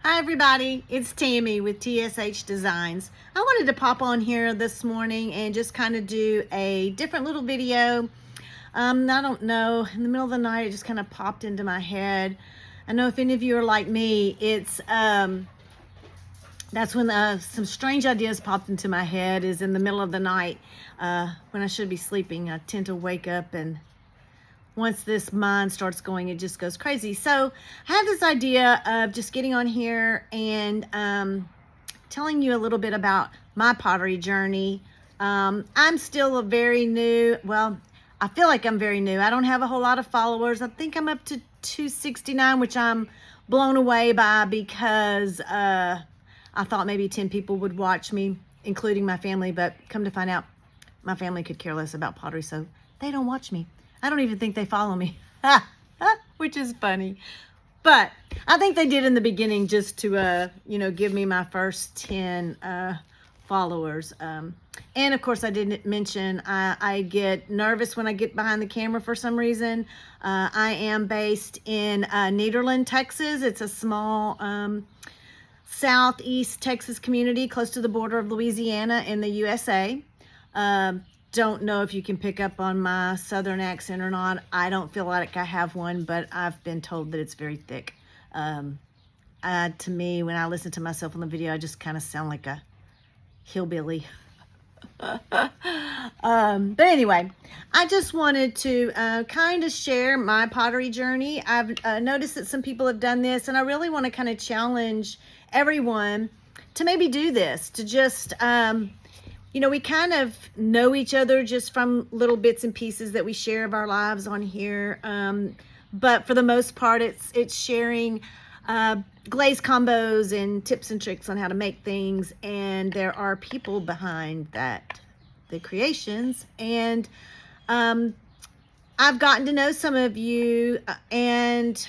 Hi everybody, it's Tammy with TSH Designs. I wanted to pop on here this morning and just kind of do a different little video. I don't know, in the middle of the night it just kind of popped into my head. I know if any of you are like me, it's that's when some strange ideas popped into my head is in the middle of the night when I should be sleeping. I tend to wake up, and once this mind starts going, it just goes crazy. So I have this idea of just getting on here and telling you a little bit about my pottery journey. I'm still a very new, well, I feel like I'm very new. I don't have a whole lot of followers. I think I'm up to 269, which I'm blown away by because I thought maybe 10 people would watch me, including my family, but come to find out, my family could care less about pottery, so they don't watch me. I don't even think they follow me, which is funny. But I think they did in the beginning just to, give me my first 10 followers. And of course, I didn't mention I get nervous when I get behind the camera for some reason. I am based in Nederland, Texas. It's a small southeast Texas community close to the border of Louisiana in the USA. Don't know if you can pick up on my southern accent or not. I don't feel like I have one, but I've been told that it's very thick. To me, when I listen to myself on the video, I just kind of sound like a hillbilly. But anyway, I just wanted to kind of share my pottery journey. I've noticed that some people have done this, and I really want to kind of challenge everyone to maybe do this, to just, we kind of know each other just from little bits and pieces that we share of our lives on here. But for the most part, it's sharing glaze combos and tips and tricks on how to make things. And there are people behind that, the creations. And I've gotten to know some of you and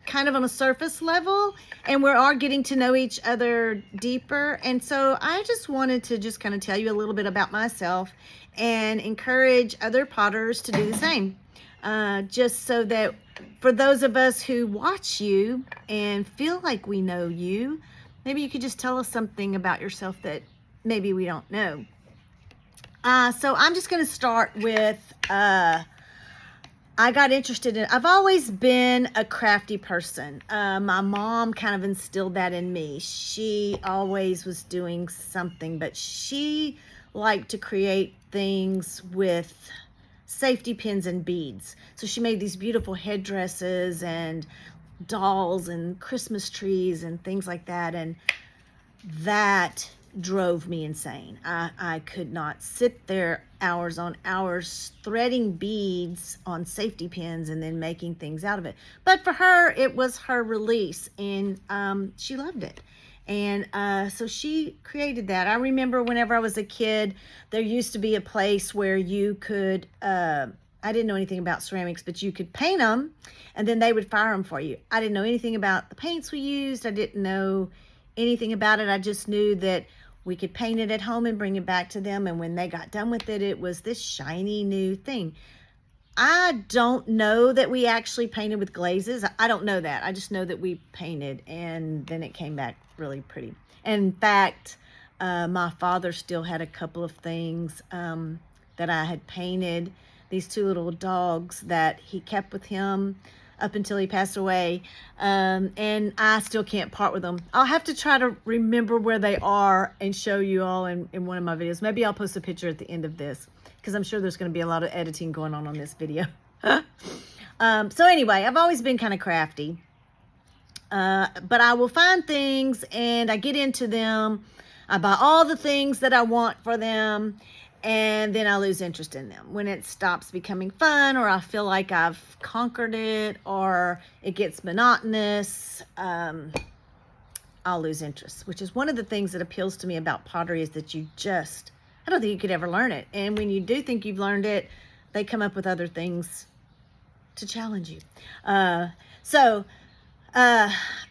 kind of on a surface level, and we are getting to know each other deeper. And so I just wanted to just kind of tell you a little bit about myself and encourage other potters to do the same. Just so that for those of us who watch you and feel like we know you, maybe you could just tell us something about yourself that maybe we don't know. So I'm just going to start with I got interested in, I've always been a crafty person. My mom kind of instilled that in me. She always was doing something, but she liked to create things with safety pins and beads. So she made these beautiful headdresses and dolls and Christmas trees and things like that. And that drove me insane. I could not sit there hours on hours threading beads on safety pins and then making things out of it. But for her, it was her release, and she loved it. And so she created that. I remember whenever I was a kid, there used to be a place where you could, I didn't know anything about ceramics, but you could paint them and then they would fire them for you. I didn't know anything about the paints we used. I didn't know anything about it. I just knew that we could paint it at home and bring it back to them. And when they got done with it, it was this shiny new thing. I don't know that we actually painted with glazes. I don't know that. I just know that we painted and then it came back really pretty. And in fact, my father still had a couple of things that I had painted. These two little dogs that he kept with him up until he passed away, and I still can't part with them. I'll have to try to remember where they are and show you all in one of my videos. Maybe I'll post a picture at the end of this, because I'm sure there's going to be a lot of editing going on this video. So anyway, I've always been kind of crafty, but I will find things and I get into them. I buy all the things that I want for them, and then I lose interest in them. When it stops becoming fun, or I feel like I've conquered it, or it gets monotonous, I'll lose interest, which is one of the things that appeals to me about pottery, is that I don't think you could ever learn it. And when you do think you've learned it, they come up with other things to challenge you.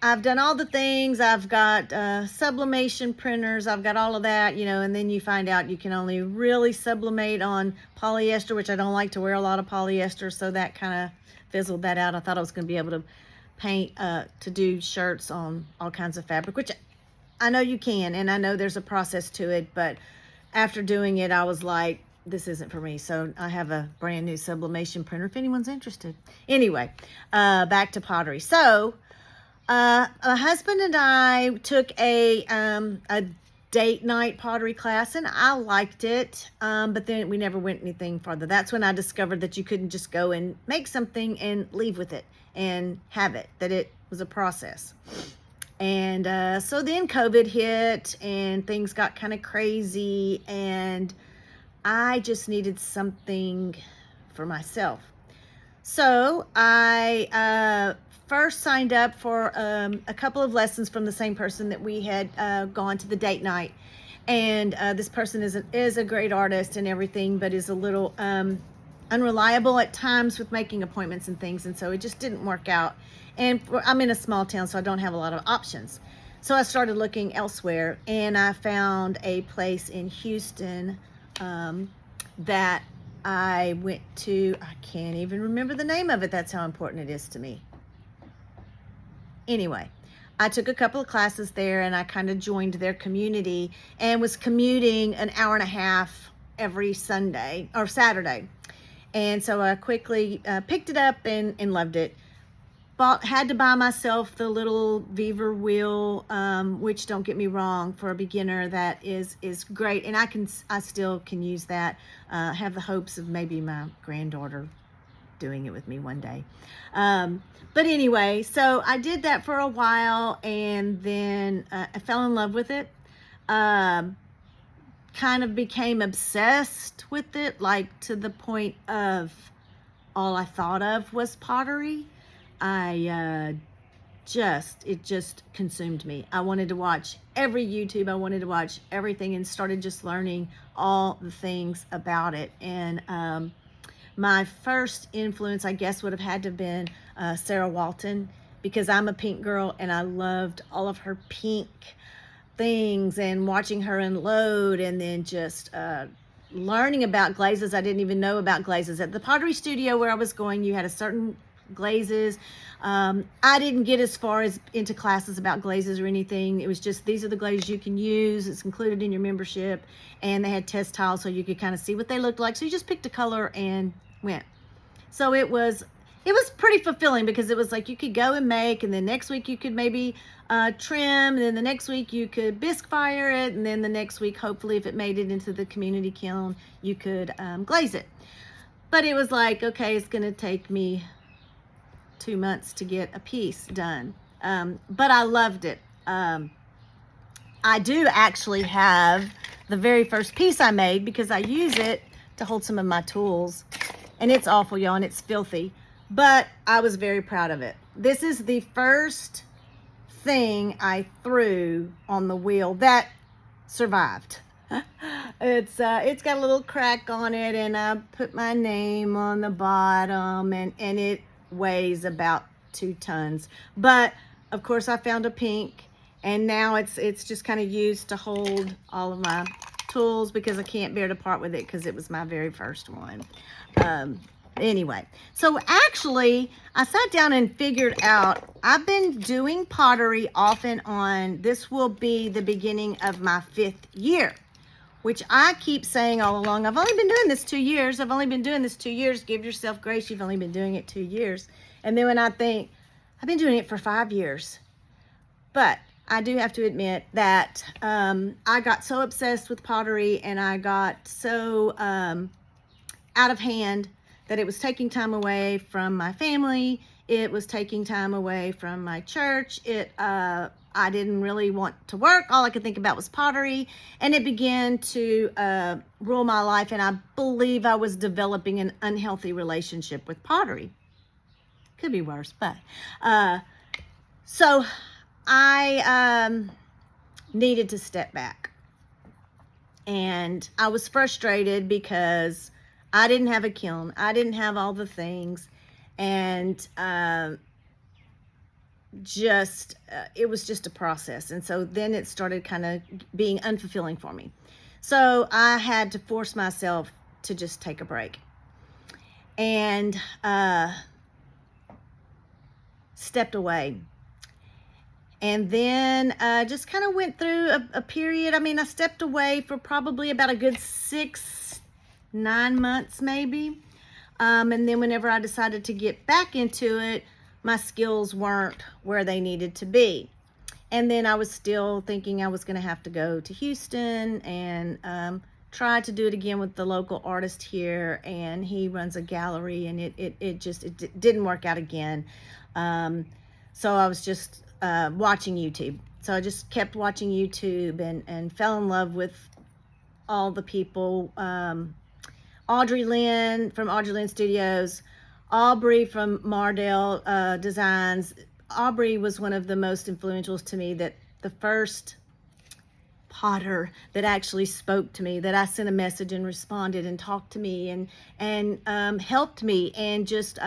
I've done all the things. I've got sublimation printers. I've got all of that, and then you find out you can only really sublimate on polyester, which I don't like to wear a lot of polyester, so that kind of fizzled that out. I thought I was going to be able to paint, to do shirts on all kinds of fabric, which I know you can, and I know there's a process to it, but after doing it, I was like, this isn't for me. So I have a brand new sublimation printer if anyone's interested. Anyway, back to pottery. So my husband and I took a date night pottery class, and I liked it, but then we never went anything further. That's when I discovered that you couldn't just go and make something and leave with it and have it, that it was a process. And so then COVID hit and things got kind of crazy, and I just needed something for myself. So I first signed up for a couple of lessons from the same person that we had gone to the date night. And this person is a great artist and everything, but is a little unreliable at times with making appointments and things. And so it just didn't work out. And I'm in a small town, so I don't have a lot of options. So I started looking elsewhere, and I found a place in Houston that I went to. I can't even remember the name of it. That's how important it is to me. Anyway, I took a couple of classes there, and I kind of joined their community and was commuting an hour and a half every Sunday or Saturday. And so I quickly picked it up and loved it. Had to buy myself the little Beaver wheel, which, don't get me wrong, for a beginner, that is great, and I still can use that. Have the hopes of maybe my granddaughter doing it with me one day. But anyway, so I did that for a while, and then I fell in love with it. Kind of became obsessed with it, like to the point of all I thought of was pottery. It just consumed me. I wanted to watch every YouTube. I wanted to watch everything, and started just learning all the things about it. And my first influence, I guess, would have had to have been Sarah Walton, because I'm a pink girl and I loved all of her pink things, and watching her unload, and then just learning about glazes. I didn't even know about glazes. At the pottery studio where I was going, you had a certain glazes. I didn't get as far as into classes about glazes or anything. It was just, these are the glazes you can use. It's included in your membership, and they had test tiles so you could kind of see what they looked like. So you just picked a color and went. So it was pretty fulfilling, because it was like you could go and make, and then next week you could maybe trim, and then the next week you could bisque fire it, and then the next week, hopefully, if it made it into the community kiln, you could glaze it. But it was like, okay, it's going to take me 2 months to get a piece done. But I loved it. I do actually have the very first piece I made, because I use it to hold some of my tools. And it's awful, y'all, and it's filthy. But I was very proud of it. This is the first thing I threw on the wheel that survived. It's got a little crack on it, and I put my name on the bottom, and it weighs about 2 tons. But of course I found a pink, and now it's just kind of used to hold all of my tools, because I can't bear to part with it, because it was my very first one. Anyway, so actually I sat down and figured out, I've been doing pottery off and on. This will be the beginning of my 5th year, which I keep saying all along. I've only been doing this 2 years. Give yourself grace. You've only been doing it 2 years. And then when I think, I've been doing it for 5 years. But I do have to admit that I got so obsessed with pottery, and I got so out of hand, that it was taking time away from my family. It was taking time away from my church. I didn't really want to work. All I could think about was pottery, and it began to rule my life, and I believe I was developing an unhealthy relationship with pottery. Could be worse, but so I needed to step back, and I was frustrated because I didn't have a kiln. I didn't have all the things, and it was just a process. And so then it started kind of being unfulfilling for me. So I had to force myself to just take a break. And stepped away. And then just kind of went through a period. I mean, I stepped away for probably about a good 6-9 months maybe. And then whenever I decided to get back into it, my skills weren't where they needed to be. And then I was still thinking I was going to have to go to Houston and try to do it again with the local artist here. And he runs a gallery, and it didn't work out again. So I was just watching YouTube. So I just kept watching YouTube and fell in love with all the people. Audrey Lynn from Audrey Lynn Studios, Aubrey from Mardell Designs. Aubrey was one of the most influential to me, that the first potter that actually spoke to me, that I sent a message and responded and talked to me and helped me, and just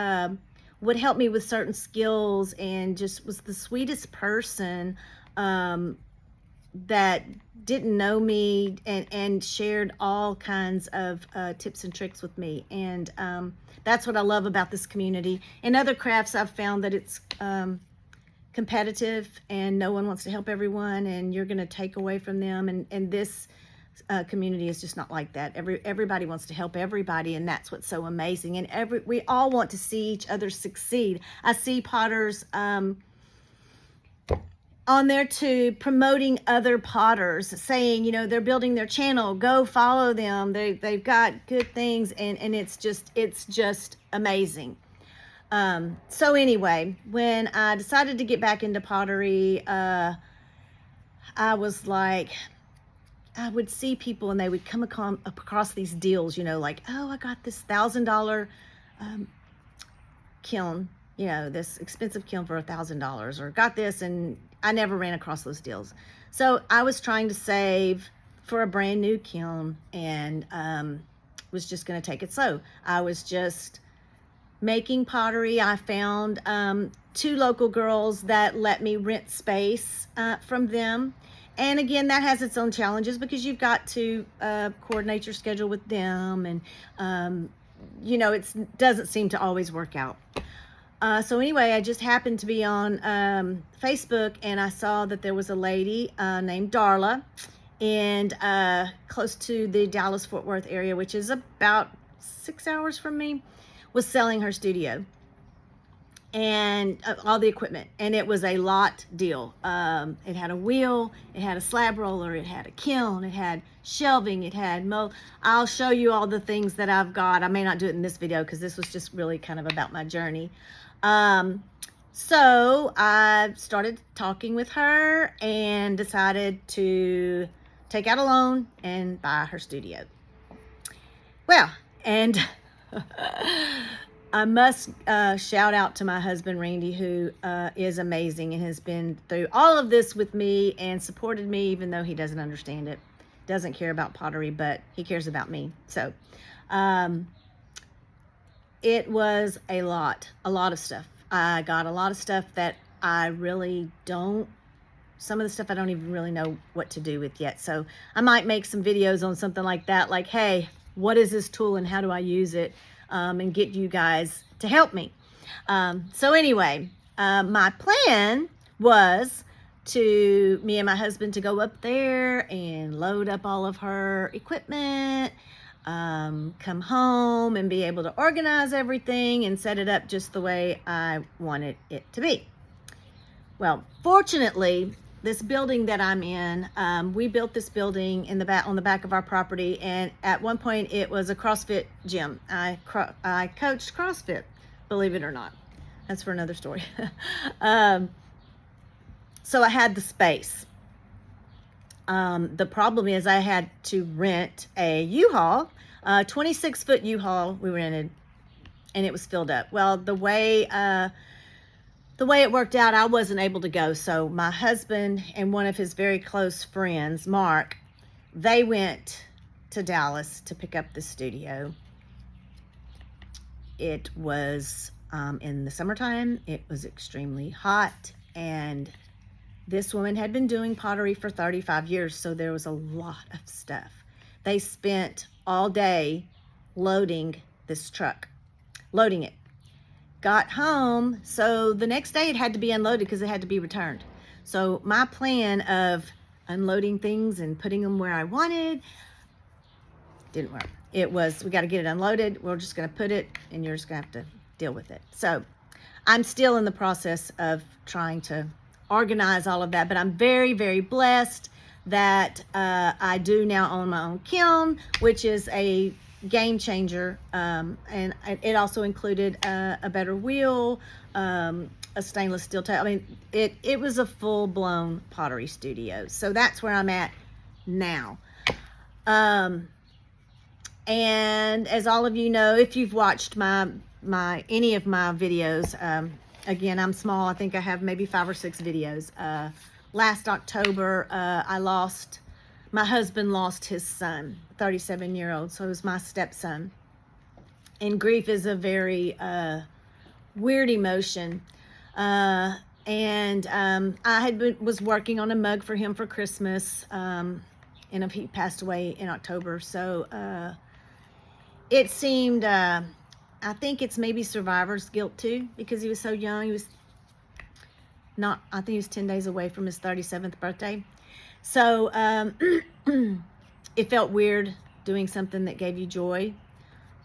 would help me with certain skills, and just was the sweetest person that didn't know me and shared all kinds of tips and tricks with me. And that's what I love about this community. In other crafts, I've found that it's competitive and no one wants to help everyone, and you're going to take away from them. And this community is just not like that. Everybody wants to help everybody, and that's what's so amazing. And we all want to see each other succeed. I see potters on there too, promoting other potters, saying, you know, they're building their channel, go follow them, they've got good things, and it's just amazing. So anyway, when I decided to get back into pottery, I was like, I would see people and they would come across these deals, you know, like, oh, I got this $1,000 kiln, you know, this expensive kiln for $1,000, or got this, and I never ran across those deals. So I was trying to save for a brand new kiln, and was just going to take it slow. I was just making pottery. I found 2 local girls that let me rent space from them. And again, that has its own challenges, because you've got to coordinate your schedule with them, and you know, it doesn't seem to always work out. So anyway, I just happened to be on Facebook, and I saw that there was a lady named Darla, and close to the Dallas-Fort Worth area, which is about 6 hours from me, was selling her studio and all the equipment. And it was a lot deal. It had a wheel, it had a slab roller, it had a kiln, it had shelving, it had I'll show you all the things that I've got. I may not do it in this video, because this was just really kind of about my journey. So I started talking with her and decided to take out a loan and buy her studio. Well, and I must shout out to my husband, Randy, who is amazing and has been through all of this with me and supported me, even though he doesn't understand it, doesn't care about pottery, but he cares about me. So it was a lot of stuff. I got a lot of stuff that I really don't, some of the stuff I don't even really know what to do with yet. So I might make some videos on something like that, like, hey, what is this tool and how do I use it, and get you guys to help me. So anyway, my plan was me and my husband to go up there and load up all of her equipment, come home and be able to organize everything and set it up just the way I wanted it to be. Well, fortunately, this building that I'm in, we built this building on the back of our property, and at one point it was a CrossFit gym. I coached CrossFit, believe it or not. That's for another story. So I had the space. The problem is I had to rent a U-Haul, 26-foot U-Haul we rented, and it was filled up. Well, the way it worked out, I wasn't able to go. So my husband and one of his very close friends, Mark, they went to Dallas to pick up the studio. It was in the summertime. It was extremely hot, and this woman had been doing pottery for 35 years, so there was a lot of stuff. They spent all day loading this truck, loading it, got home, so the next day it had to be unloaded because it had to be returned. So my plan of unloading things and putting them where I wanted didn't work. It was, we got to get it unloaded. We're just going to put it, and you're just going to have to deal with it. So I'm still in the process of trying to organize all of that, but I'm very, very blessed that I do now own my own kiln, which is a game changer. And it also included a better wheel, a stainless steel table. I mean, it was a full-blown pottery studio. So that's where I'm at now. And as all of you know, if you've watched any of my videos, again, I'm small. I think I have maybe 5 or 6 videos. Last October, my husband lost his son, 37-year-old. So it was my stepson. And grief is a very weird emotion. I was working on a mug for him for Christmas, and he passed away in October. So it seemed, I think it's maybe survivor's guilt too, because he was so young. I think he was 10 days away from his 37th birthday. So it felt weird doing something that gave you joy,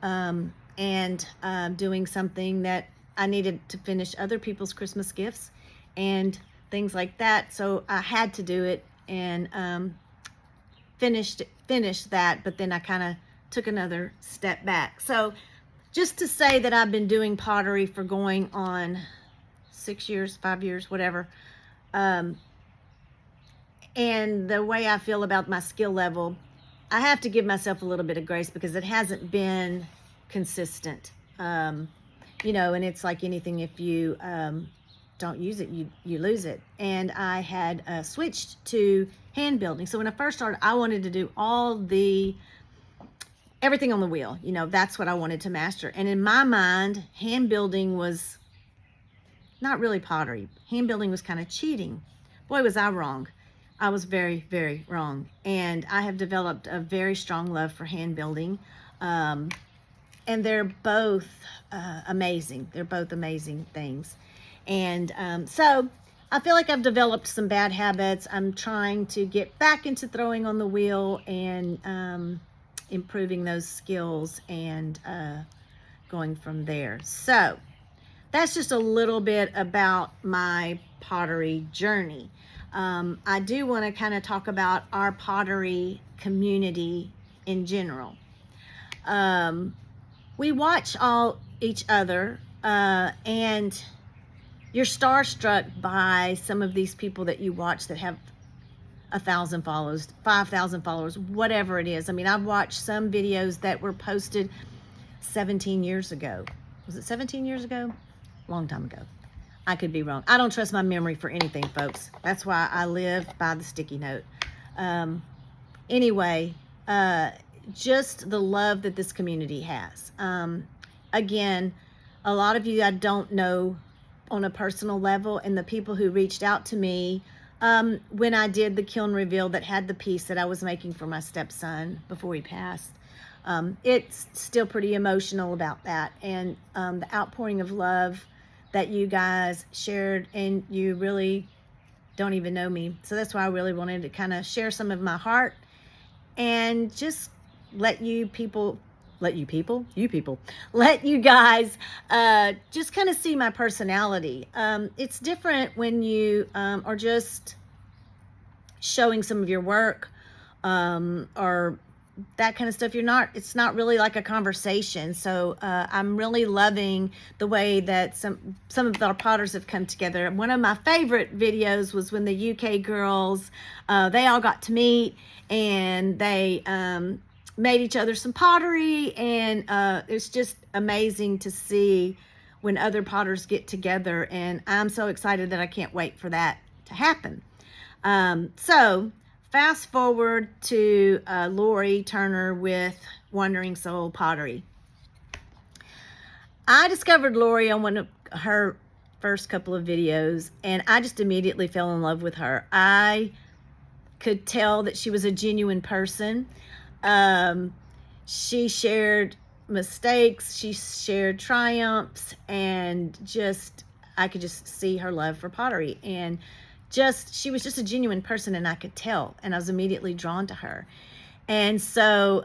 and doing something that I needed to finish other people's Christmas gifts and things like that. So I had to do it, and finished that, but then I kind of took another step back. So just to say that I've been doing pottery for going on 6 years, 5 years, whatever. And the way I feel about my skill level, I have to give myself a little bit of grace because it hasn't been consistent. And it's like anything, if you don't use it, you lose it. And I had switched to hand building. So when I first started, I wanted to do everything on the wheel. That's what I wanted to master. And in my mind, hand building was not really pottery. Hand building was kind of cheating. Boy, was I wrong. I was very, very wrong. And I have developed a very strong love for hand building. And they're both amazing. They're both amazing things. And so I feel like I've developed some bad habits. I'm trying to get back into throwing on the wheel and improving those skills and going from there. So that's just a little bit about my pottery journey. I do want to kind of talk about our pottery community in general. We watch each other, and you're starstruck by some of these people that you watch that have 1,000 followers, 5,000 followers, whatever it is. I mean, I've watched some videos that were posted 17 years ago. Was it 17 years ago? Long time ago. I could be wrong. I don't trust my memory for anything, folks. That's why I live by the sticky note. Anyway, just the love that this community has. Again, a lot of you I don't know on a personal level, and the people who reached out to me when I did the kiln reveal that had the piece that I was making for my stepson before he passed. It's still pretty emotional about that, and the outpouring of love that you guys shared, and you really don't even know me. So that's why I really wanted to kind of share some of my heart and just let you guys just kind of see my personality. It's different when you are just showing some of your work or that kind of stuff. It's not really like a conversation. So I'm really loving the way that some of our potters have come together. One of my favorite videos was when the UK girls, they all got to meet, and they made each other some pottery, and it's just amazing to see when other potters get together, and I'm so excited that I can't wait for that to happen. So fast forward to Lori Turner with Wandering Soul Pottery. I discovered Lori on one of her first couple of videos, and I just immediately fell in love with her. I could tell that she was a genuine person. She shared mistakes, she shared triumphs, and just, I could just see her love for pottery. And just, she was just a genuine person, and I could tell, and I was immediately drawn to her. And so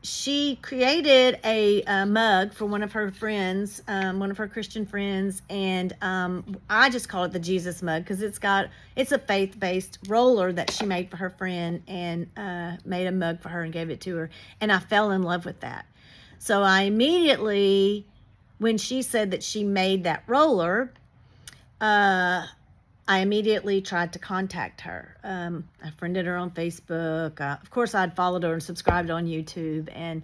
she created a mug for one of her friends, one of her Christian friends, and I just call it the Jesus mug because it's a faith-based roller that she made for her friend, and made a mug for her and gave it to her, and I fell in love with that. So I immediately, when she said that she made that roller, I immediately tried to contact her. I friended her on Facebook. Of course, I'd followed her and subscribed on YouTube, and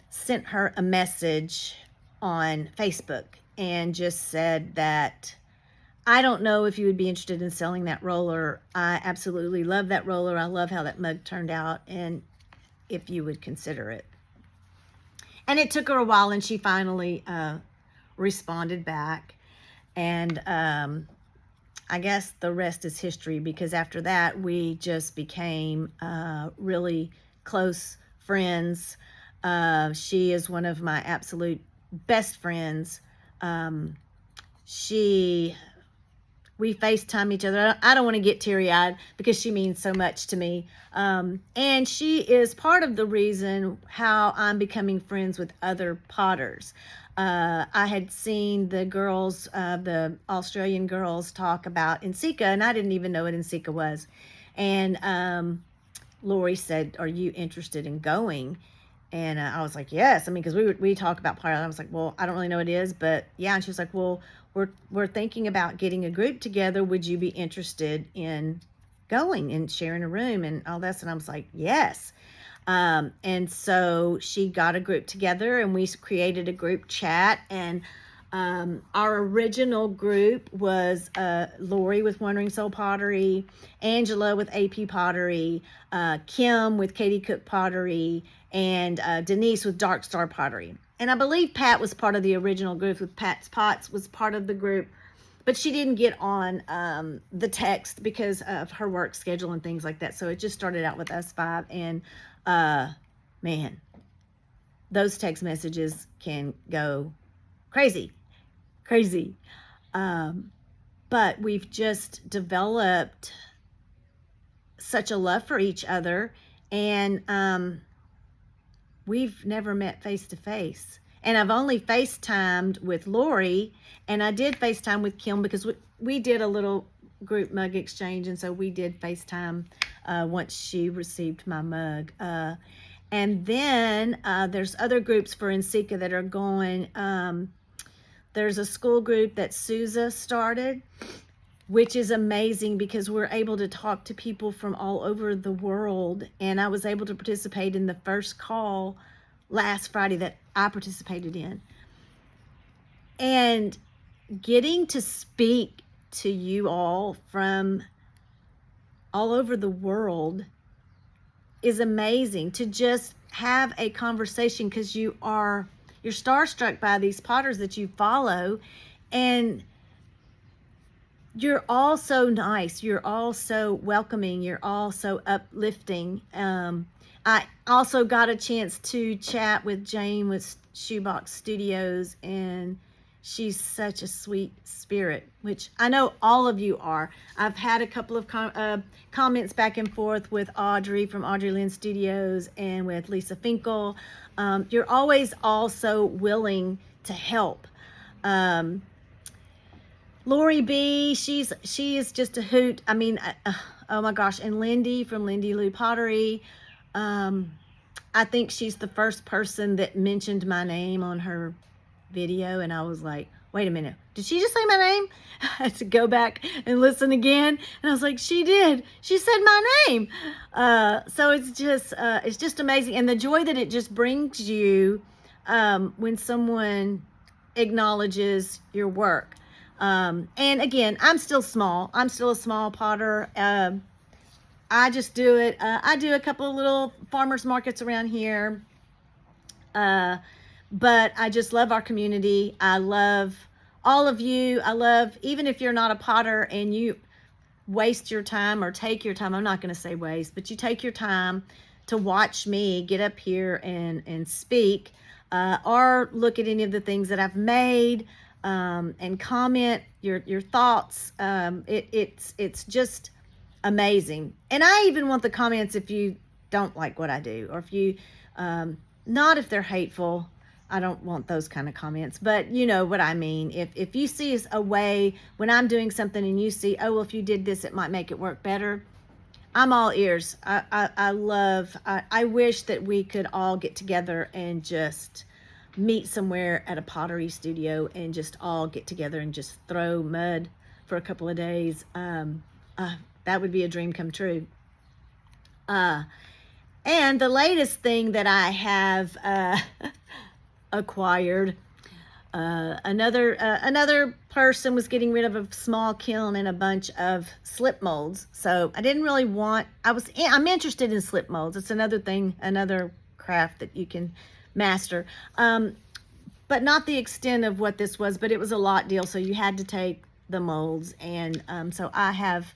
sent her a message on Facebook and just said that I don't know if you would be interested in selling that roller. I absolutely love that roller. I love how that mug turned out, and if you would consider it. And it took her a while, and she finally responded back. And I guess the rest is history, because after that, we just became really close friends. She is one of my absolute best friends. We FaceTime each other. I don't want to get teary-eyed because she means so much to me. And she is part of the reason how I'm becoming friends with other potters. I had seen the girls, the Australian girls, talk about NCECA, and I didn't even know what NCECA was. And Lori said, "Are you interested in going?" And I was like, "Yes." I mean, because we talk about pottery. I was like, "Well, I don't really know what it is, but yeah." And she was like, "Well, we're thinking about getting a group together. Would you be interested in going and sharing a room and all this?" And I was like, "Yes." And so she got a group together, and we created a group chat. And our original group was Lori with Wandering Soul Pottery, Angela with AP Pottery, Kim with Katie Cook Pottery, and Denise with Dark Star Pottery. And I believe Pat was part of the original group, with Pat's Pots was part of the group, but she didn't get on the text because of her work schedule and things like that. So it just started out with us five. And man, those text messages can go crazy. But we've just developed such a love for each other, and we've never met face to face. And I've only FaceTimed with Lori, and I did FaceTime with Kim because we did a little group mug exchange, and so we did FaceTime once she received my mug. And then there's other groups for NCECA that are going. There's a school group that Sousa started, which is amazing because we're able to talk to people from all over the world. And I was able to participate in the first call last Friday that I participated in. And getting to speak to you all from all over the world is amazing. To just have a conversation, because you're starstruck by these potters that you follow, and you're all so nice. You're all so welcoming. You're all so uplifting. I also got a chance to chat with Jane with Shoebox Studios, and she's such a sweet spirit, which I know all of you are. I've had a couple of comments back and forth with Audrey from Audrey Lynn Studios and with Lisa Finkel. You're always also willing to help. Lori B, she is just a hoot. I mean, oh my gosh. And Lindy from Lindy Lou Pottery. I think she's the first person that mentioned my name on her video, and I was like, wait a minute, did she just say my name? I had to go back and listen again, and I was like, she did. She said my name. So it's just amazing, and the joy that it just brings you when someone acknowledges your work. And again, I'm still small. I'm still a small potter. I just do it. I do a couple of little farmers markets around here. But I just love our community. I love all of you. I love, even if you're not a potter and you waste your time or take your time, I'm not going to say waste, but you take your time to watch me get up here and speak. or look at any of the things that I've made, and comment your thoughts. It's just amazing. And I even want the comments if you don't like what I do, or if you, not if they're hateful. I don't want those kind of comments, but you know what I mean. If you see a way when I'm doing something and you see, oh, well, if you did this, it might make it work better. I'm all ears. I wish that we could all get together and just meet somewhere at a pottery studio and just all get together and just throw mud for a couple of days. That would be a dream come true. And the latest thing that I have acquired, another person was getting rid of a small kiln and a bunch of slip molds. So I didn't really want, I'm interested in slip molds. It's another thing, another craft that you can master. But not the extent of what this was, but it was a lot deal. So you had to take the molds, and so I have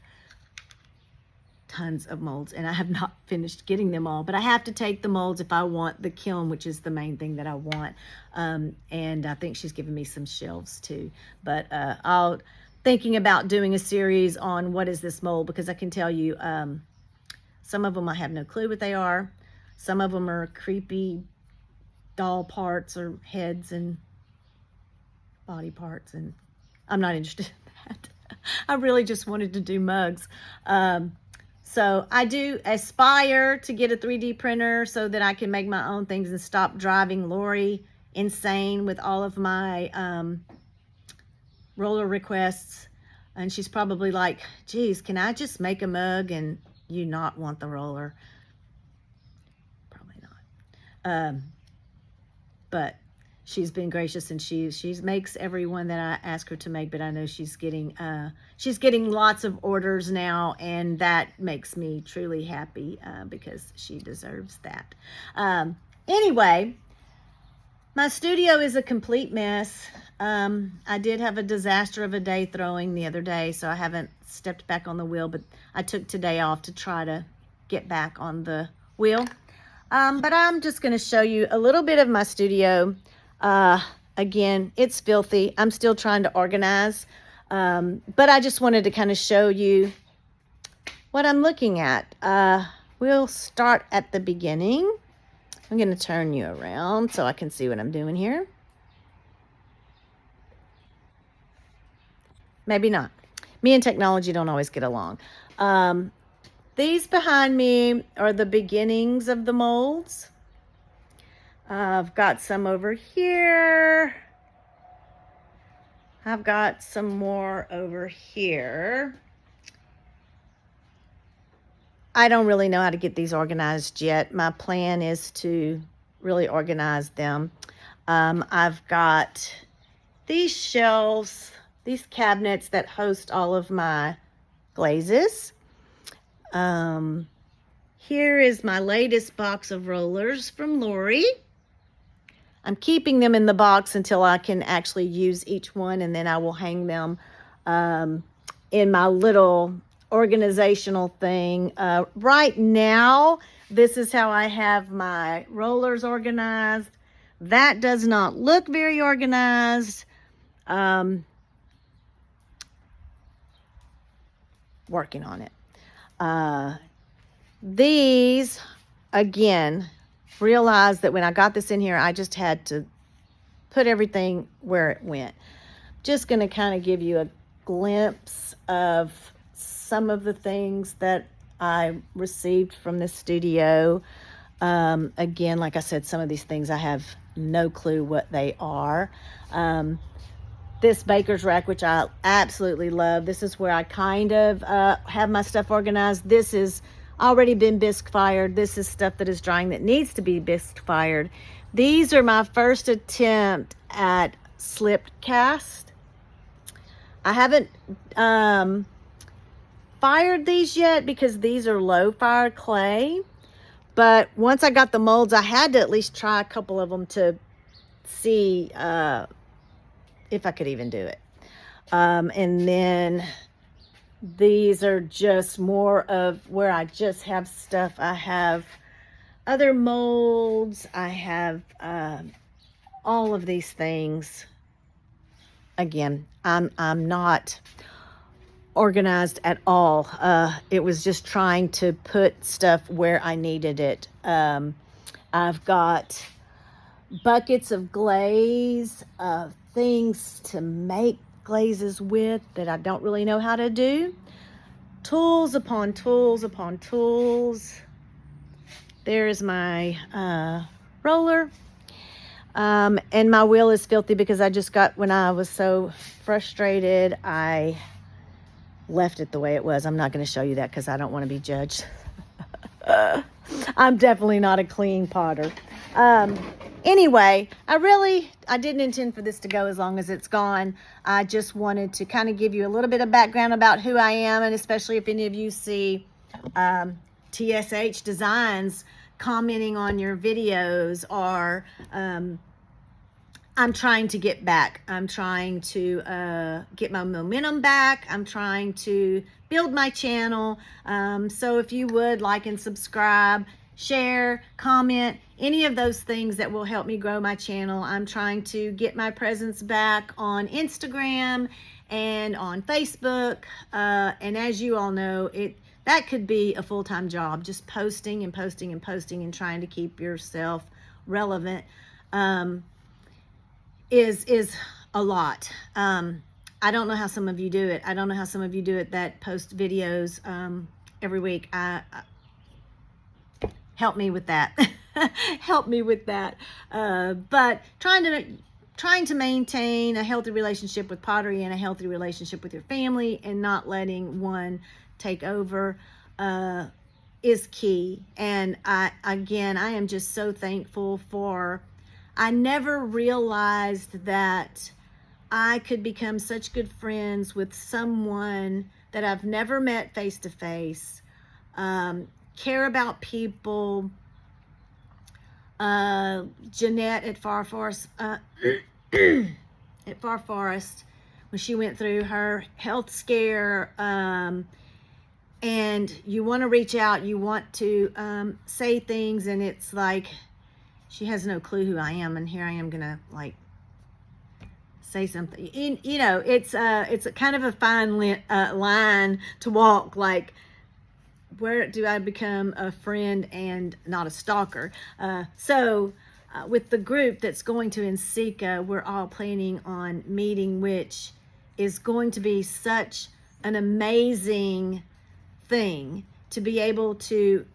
tons of molds, and I have not finished getting them all, but I have to take the molds if I want the kiln, which is the main thing that I want. And I think she's given me some shelves too, but I'll thinking about doing a series on what is this mold, because I can tell you some of them I have no clue what they are. Some of them are creepy doll parts or heads and body parts, and I'm not interested in that. I really just wanted to do mugs. So I do aspire to get a 3D printer so that I can make my own things and stop driving Lori insane with all of my roller requests. And she's probably like, geez, can I just make a mug and you not want the roller? Probably not. But she's been gracious, and she makes every one that I ask her to make, but I know she's getting lots of orders now, and that makes me truly happy because she deserves that. Anyway, my studio is a complete mess. I did have a disaster of a day throwing the other day, so I haven't stepped back on the wheel, but I took today off to try to get back on the wheel. But I'm just going to show you a little bit of my studio. Again, it's filthy. I'm still trying to organize. But I just wanted to kind of show you what I'm looking at. We'll start at the beginning. I'm going to turn you around so I can see what I'm doing here. Maybe not. Me and technology don't always get along. These behind me are the beginnings of the molds. I've got some over here. I've got some more over here. I don't really know how to get these organized yet. My plan is to really organize them. I've got these shelves, these cabinets that host all of my glazes. Here is my latest box of rollers from Lori. I'm keeping them in the box until I can actually use each one, and then I will hang them in my little organizational thing. Right now, this is how I have my rollers organized. That does not look very organized. Working on it. These, again, realized that when I got this in here, I just had to put everything where it went. Just going to kind of give you a glimpse of some of the things that I received from this studio. Again, like I said, some of these things I have no clue what they are. This baker's rack, which I absolutely love. This is where I kind of have my stuff organized. This is already been bisque fired. This is stuff that is drying that needs to be bisque fired. These are my first attempt at slipped cast. I haven't fired these yet because these are low fire clay. But once I got the molds, I had to at least try a couple of them to see if I could even do it. And then these are just more of where I just have stuff. I have other molds. I have all of these things. Again, I'm not organized at all. It was just trying to put stuff where I needed it. I've got buckets of glaze, things to make glazes with that I don't really know how to do. Tools upon tools upon tools. There is my roller. And my wheel is filthy because when I was so frustrated, I left it the way it was. I'm not going to show you that because I don't want to be judged. I'm definitely not a clean potter. Anyway, I didn't intend for this to go as long as it's gone. I just wanted to kind of give you a little bit of background about who I am, and especially if any of you see TSH Designs commenting on your videos, or I'm trying to get back. I'm trying to get my momentum back. I'm trying to build my channel. So if you would like and subscribe, share, comment, any of those things that will help me grow my channel. I'm trying to get my presence back on Instagram and on Facebook. And as you all know, that could be a full-time job, just posting and posting and posting and trying to keep yourself relevant. Is a lot. I don't know how some of you do it. I don't know how some of you do it that post videos every week. Help me with that. Help me with that. But trying to maintain a healthy relationship with pottery and a healthy relationship with your family, and not letting one take over is key. And I am just so thankful for. I never realized that I could become such good friends with someone that I've never met face to face, care about people. Jeanette at Far Forest, when she went through her health scare, and you want to reach out, you want to say things, and it's like, she has no clue who I am, and here I am gonna like say something. It's a kind of a fine line to walk. Like, where do I become a friend and not a stalker? So with the group that's going to Ensika, we're all planning on meeting, which is going to be such an amazing thing to be able to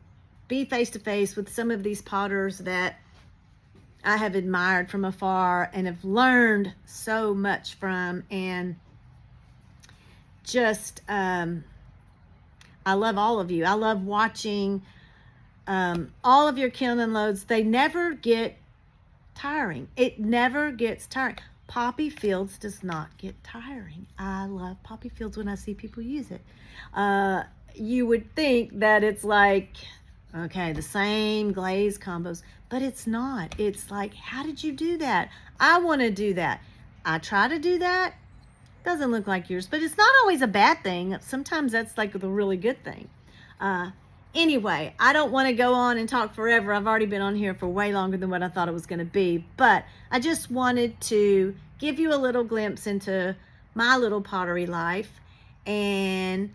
be face to face with some of these potters that I have admired from afar and have learned so much from. And just I love all of you. I love watching all of your kiln and loads. They never get tiring. It never gets tiring. Poppy Fields does not get tiring. I love Poppy Fields when I see people use it. You would think that it's like, okay, the same glaze combos, but it's not. It's like, how did you do that? I want to do that. I try to do that. Doesn't look like yours, but it's not always a bad thing. Sometimes that's like the really good thing. Anyway, I don't want to go on and talk forever. I've already been on here for way longer than what I thought it was going to be, but I just wanted to give you a little glimpse into my little pottery life, and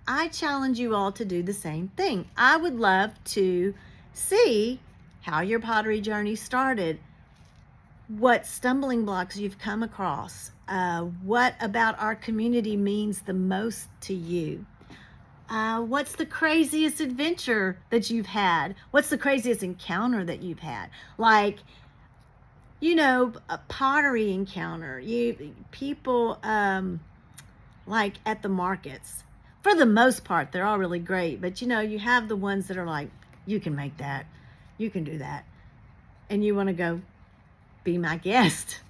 I challenge you all to do the same thing. I would love to see how your pottery journey started, what stumbling blocks you've come across, what about our community means the most to you. What's the craziest adventure that you've had? What's the craziest encounter that you've had? Like, a pottery encounter. People like at the markets. For the most part, they're all really great. But, you have the ones that are like, you can make that. You can do that. And you want to go be my guest.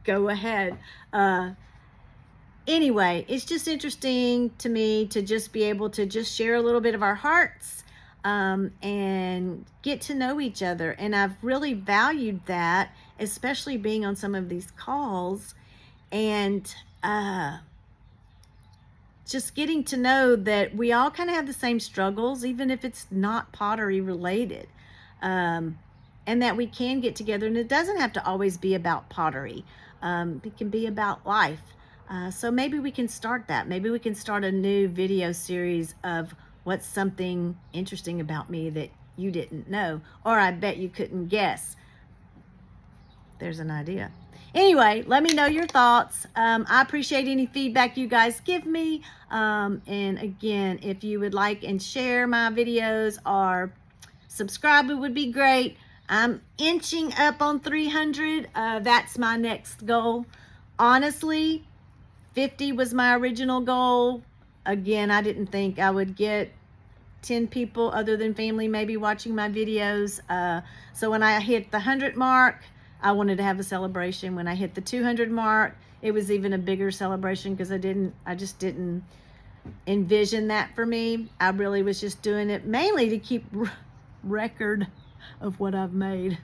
Go ahead. Anyway, it's just interesting to me to just be able to just share a little bit of our hearts and get to know each other. And I've really valued that, especially being on some of these calls and just getting to know that we all kind of have the same struggles, even if it's not pottery related. and that we can get together, and it doesn't have to always be about pottery. It can be about life. So maybe we can start that. Maybe we can start a new video series of what's something interesting about me that you didn't know, or I bet you couldn't guess. There's an idea. Anyway, let me know your thoughts. I appreciate any feedback you guys give me. And again, if you would like and share my videos or subscribe, it would be great. I'm inching up on 300. That's my next goal. Honestly, 50 was my original goal. Again, I didn't think I would get 10 people other than family maybe watching my videos. So when I hit the 100 mark, I wanted to have a celebration. When I hit the 200 mark, it was even a bigger celebration because I just didn't envision that for me. I really was just doing it mainly to keep record of what I've made.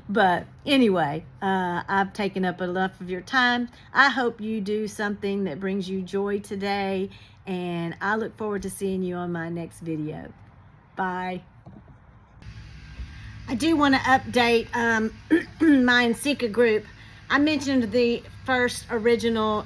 But anyway, I've taken up enough of your time. I hope you do something that brings you joy today, and I look forward to seeing you on my next video. Bye. I do want to update my NCECA group. I mentioned the first original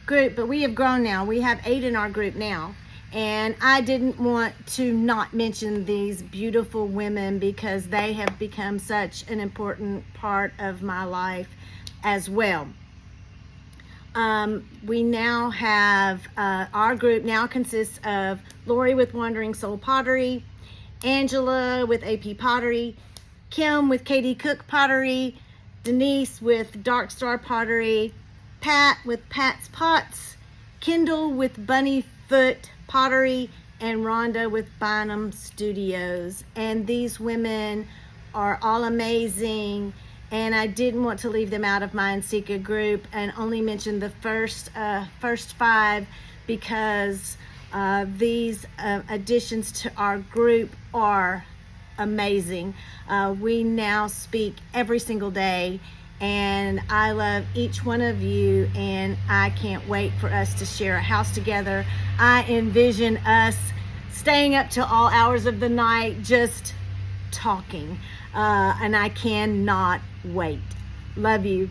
group, but we have grown now. We have 8 in our group now. And I didn't want to not mention these beautiful women because they have become such an important part of my life as well. We now have, our group now consists of Lori with Wandering Soul Pottery, Angela with AP Pottery, Kim with Katie Cook Pottery, Denise with Dark Star Pottery, Pat with Pat's Pots, Kendall with Bunny Foot Pottery, and Rhonda with Bynum Studios. And these women are all amazing, and I didn't want to leave them out of my NCECA group and only mention the first 5 because these additions to our group are amazing. We now speak every single day, and I love each one of you, and I can't wait for us to share a house together. I envision us staying up till all hours of the night just talking, and I cannot wait. Love you.